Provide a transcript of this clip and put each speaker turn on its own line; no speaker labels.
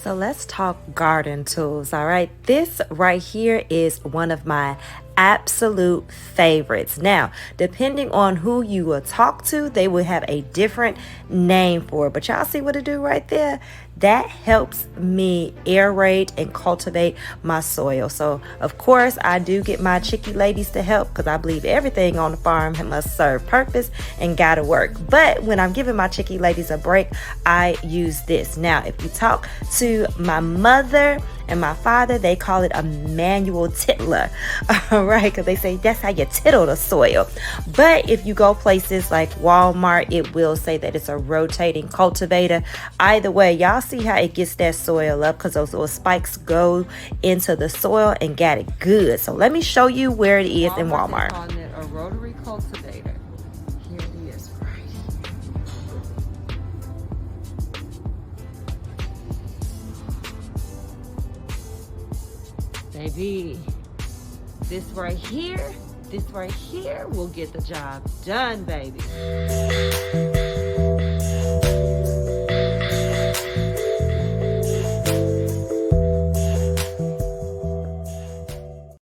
So let's talk garden tools, all right? This right here is one of my absolute favorites. Now, depending on who you will talk to, they will have a different name for it. But y'all see what it do right there? That helps me aerate and cultivate my soil. So, of course, I do get my chicky ladies to help because I believe everything on the farm must serve purpose and gotta work. But when I'm giving my chicky ladies a break, I use this. Now, if you talk to my mother and my father, they call it a manual tittler, all right? Because they say that's how you tittle the soil. But if you go places like Walmart, it will say that it's a rotating cultivator. Either way, y'all see how it gets that soil up because those little spikes go into the soil and got it good. So let me show you where it is in Walmart.
They're calling it a rotary cultivator. Here it is, right here. Baby, this right here will get the job done, baby.